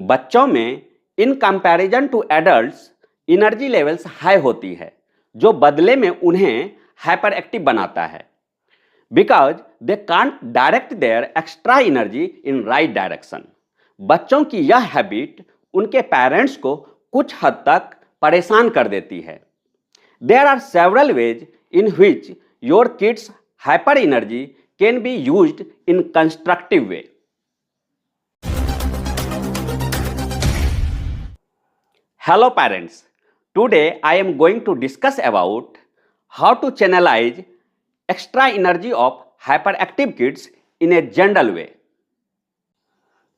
बच्चों में in comparison to adults energy levels high होती है, जो बदले में उन्हें हाइपर एक्टिव बनाता है because they can't direct their extra energy in right direction. बच्चों की यह हैबिट उनके पेरेंट्स को कुछ हद तक परेशान कर देती है। There are several ways in which your kids hyper energy can be used in constructive way. Hello parents, today I am going to discuss about how to channelize extra energy of hyperactive kids in a gentle way.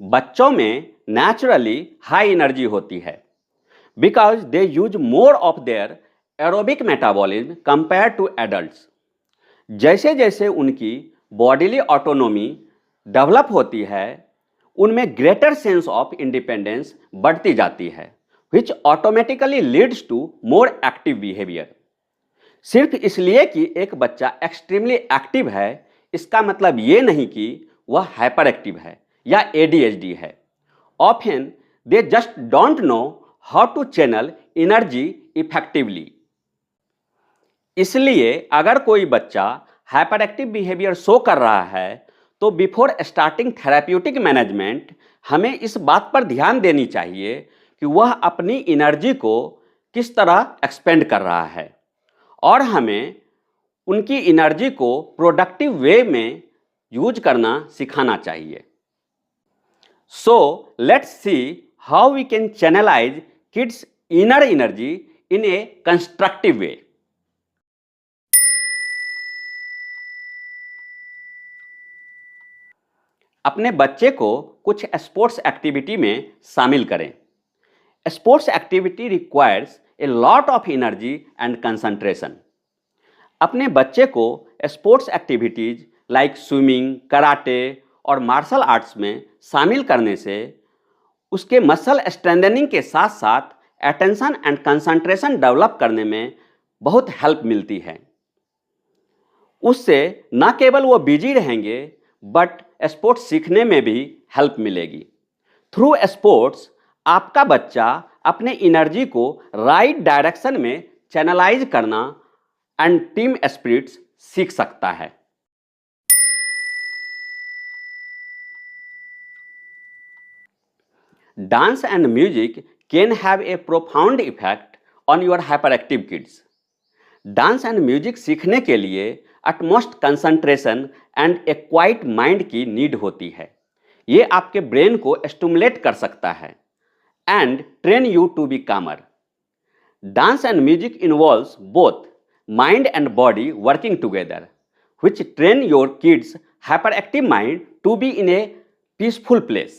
बच्चों में naturally high energy होती है because they use more of their aerobic metabolism compared to adults. जैसे जैसे उनकी bodily autonomy develop होती है, उनमें greater sense of independence बढ़ती जाती है, which automatically leads to more active behavior. सिर्फ इसलिए कि एक बच्चा एक्सट्रीमली एक्टिव है, इसका मतलब ये नहीं कि वह हाइपर एक्टिव है या ADHD है. Often they just don't know how to channel energy effectively. इसलिए अगर कोई बच्चा हाइपर एक्टिव बिहेवियर शो कर रहा है, तो बिफोर स्टार्टिंग थेराप्यूटिक मैनेजमेंट हमें इस बात पर ध्यान देनी चाहिए कि वह अपनी एनर्जी को किस तरह एक्सपेंड कर रहा है और हमें उनकी एनर्जी को प्रोडक्टिव वे में यूज करना सिखाना चाहिए। So let's see how we can channelize kids inner energy in a constructive way. अपने बच्चे को कुछ स्पोर्ट्स एक्टिविटी में शामिल करें। Sports activity requires a lot of energy and concentration. अपने बच्चे को sports activities like swimming, karate और मार्शल आर्ट्स में शामिल करने से उसके मसल स्ट्रेंथनिंग के साथ साथ अटेंशन एंड कंसंट्रेशन डेवलप करने में बहुत हेल्प मिलती है। उससे न केवल वो बिजी रहेंगे बट स्पोर्ट्स सीखने में भी हेल्प मिलेगी। थ्रू स्पोर्ट्स आपका बच्चा अपने एनर्जी को राइट डायरेक्शन में चैनलाइज करना एंड टीम स्पिरिट्स सीख सकता है। Dance and music can have a profound effect on your hyper active kids. Dance and music सीखने के लिए utmost concentration and A quite mind की नीड होती है। ये आपके ब्रेन को स्टिमुलेट कर सकता है and train you to be calmer. Dance and music involves both mind and body working together, which train your kids' hyperactive mind to be in a peaceful place.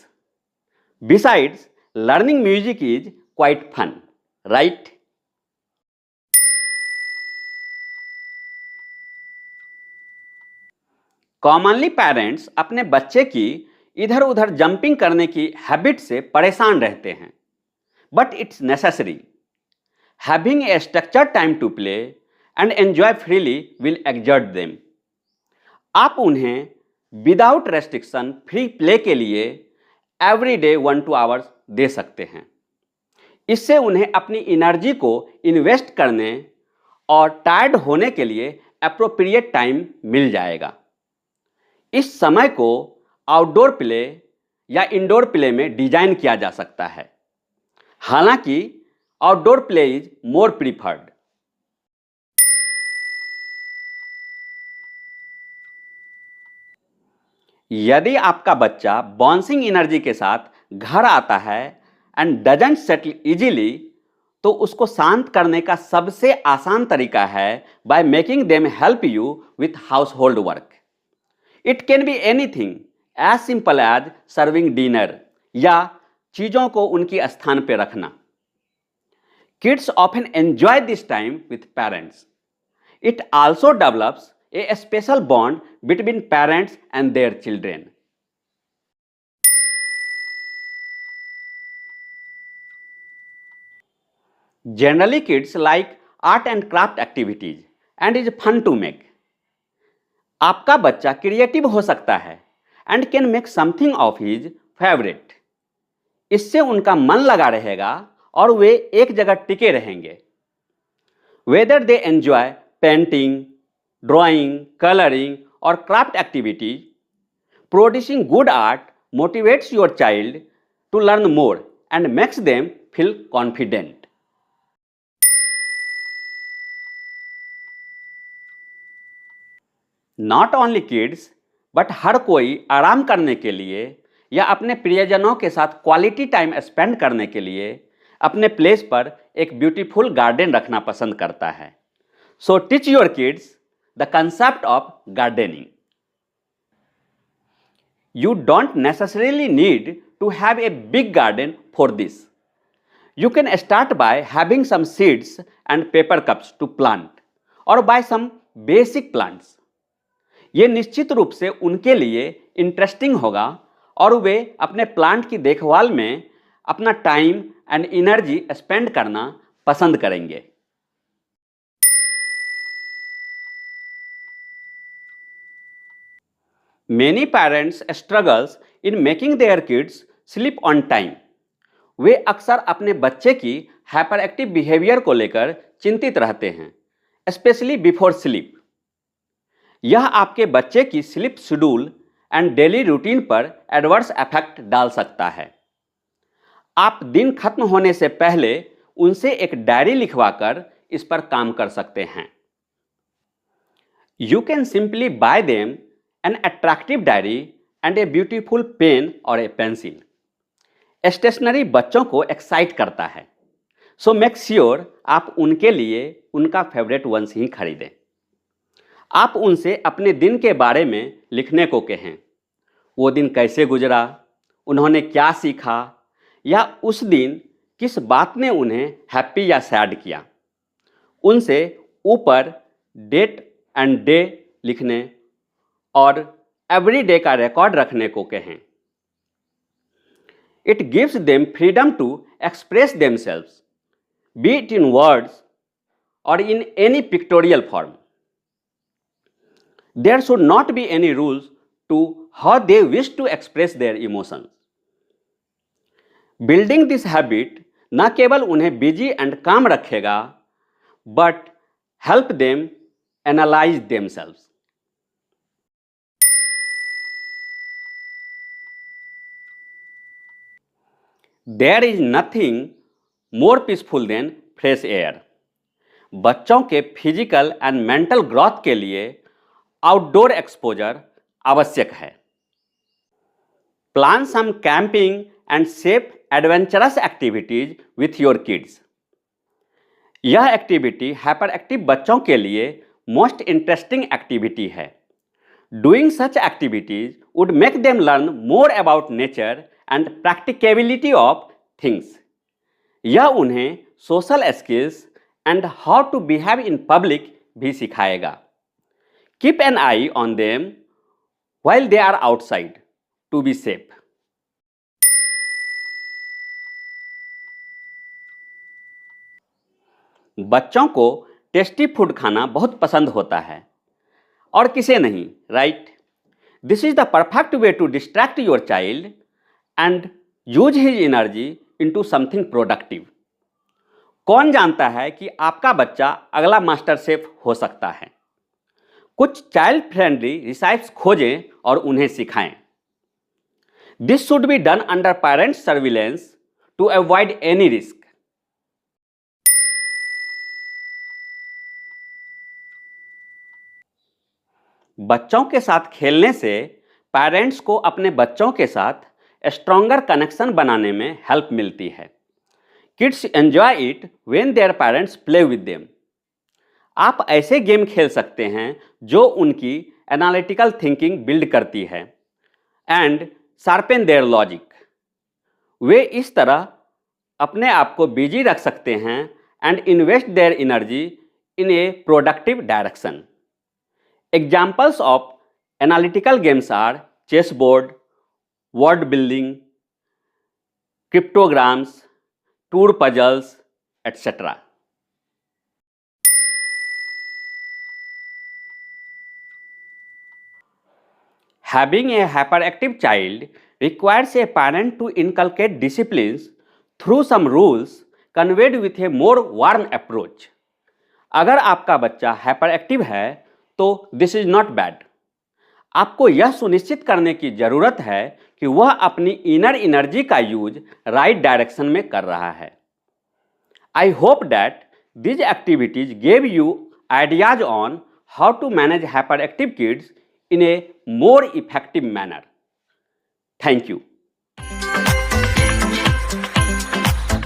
Besides, learning music is quite fun, right? Commonly parents अपने बच्चे की इधर उधर jumping करने की habit से परेशान रहते हैं, but it's necessary. Having a structured time to play and enjoy freely will exert them. आप उन्हें विदाउट रेस्ट्रिक्शन फ्री प्ले के लिए एवरी डे 1-2 आवर्स दे सकते हैं। इससे उन्हें अपनी एनर्जी को इन्वेस्ट करने और टायर्ड होने के लिए एप्रोप्रिएट टाइम मिल जाएगा। इस समय को आउटडोर प्ले या इंडोर प्ले में डिजाइन किया जा सकता है, हालांकि outdoor play is more preferred. यदि आपका बच्चा बाउंसिंग एनर्जी के साथ घर आता है एंड डजंट सेटल इजीली, तो उसको शांत करने का सबसे आसान तरीका है by making them help you with household work. It can be anything as simple as serving dinner या चीज़ों को उनकी स्थान पर रखना। Kids often enjoy this time with parents. It also develops a special bond between parents and their children. Generally, kids like art and craft activities and is fun to make. आपका बच्चा creative हो सकता है and can make something of his favorite. इससे उनका मन लगा रहेगा और वे एक जगह टिके रहेंगे। Whether they enjoy painting, drawing, colouring और craft activities, producing good art motivates your child to learn more and makes them feel confident. Not only kids, but हर कोई आराम करने के लिए या अपने प्रियजनों के साथ क्वालिटी टाइम स्पेंड करने के लिए अपने प्लेस पर एक ब्यूटीफुल गार्डन रखना पसंद करता है। So teach your kids the concept of gardening. You don't necessarily need to have a big garden for this. You can start by having some seeds and paper cups to plant or buy some basic plants. ये निश्चित रूप से उनके लिए interesting होगा और वे अपने plant की देखभाल में अपना टाइम एंड एनर्जी स्पेंड करना पसंद करेंगे। Many parents struggles in making their kids sleep on time. वे अक्सर अपने बच्चे की हाइपर एक्टिव बिहेवियर को लेकर चिंतित रहते हैं, स्पेशली बिफोर स्लीप। यह आपके बच्चे की sleep schedule and daily routine पर एडवर्स इफेक्ट डाल सकता है। आप दिन खत्म होने से पहले उनसे एक डायरी लिखवाकर इस पर काम कर सकते हैं। You can simply buy them an attractive diary and a beautiful pen और ए पेंसिल। स्टेशनरी बच्चों को एक्साइट करता है, सो मेक श्योर आप उनके लिए उनका फेवरेट वंस ही खरीदें। आप उनसे अपने दिन के बारे में लिखने को कहें। वो दिन कैसे गुजरा, उन्होंने क्या सीखा या उस दिन किस बात ने उन्हें हैप्पी या सैड किया। उनसे ऊपर डेट एंड डे लिखने और एवरी डे का रिकॉर्ड रखने को कहें। It gives them freedom to express themselves, be it in words or in any pictorial form. There should not be any rules to how they wish to express their emotions. Building this habit न केवल उन्हें busy and काम रखेगा, but help them analyze themselves. There is nothing more peaceful than fresh air. बच्चों के physical and mental growth के लिए outdoor exposure आवश्यक है। Plan some camping and safe adventurous activities with your kids. यह activity hyper active बच्चों के लिए मोस्ट इंटरेस्टिंग एक्टिविटी है। Doing such activities would make them learn more about nature and practicability of things. यह उन्हें social skills and how to behave in public भी सिखाएगा। Keep an eye on them while they are outside to be safe. बच्चों को tasty food खाना बहुत पसंद होता है, और किसे नहीं, right? This is the perfect way to distract your child and use his energy into something productive. कौन जानता है कि आपका बच्चा अगला मास्टर शेफ हो सकता है। कुछ चाइल्ड फ्रेंडली रिसाइप्स खोजें और उन्हें सिखाएं। This should be done under parents surveillance to avoid any risk. बच्चों के साथ खेलने से पेरेंट्स को अपने बच्चों के साथ स्ट्रॉन्गर कनेक्शन बनाने में हेल्प मिलती है। Kids enjoy it when their parents play with them. आप ऐसे गेम खेल सकते हैं जो उनकी एनालिटिकल थिंकिंग बिल्ड करती है एंड शार्पेन देयर लॉजिक। वे इस तरह अपने आप को बिजी रख सकते हैं and invest their energy in A productive direction. Examples of analytical games are chessboard, word building, cryptograms, tour puzzles, etc. Having a hyperactive child requires a parent to inculcate disciplines through some rules conveyed with a more warm approach. अगर आपका बच्चा hyper active है तो this is not bad. आपको यह सुनिश्चित करने की जरूरत है कि वह अपनी इनर एनर्जी का यूज राइट डायरेक्शन में कर रहा है। I hope that these activities gave you ideas on how to manage hyperactive kids in a more effective manner. Thank you.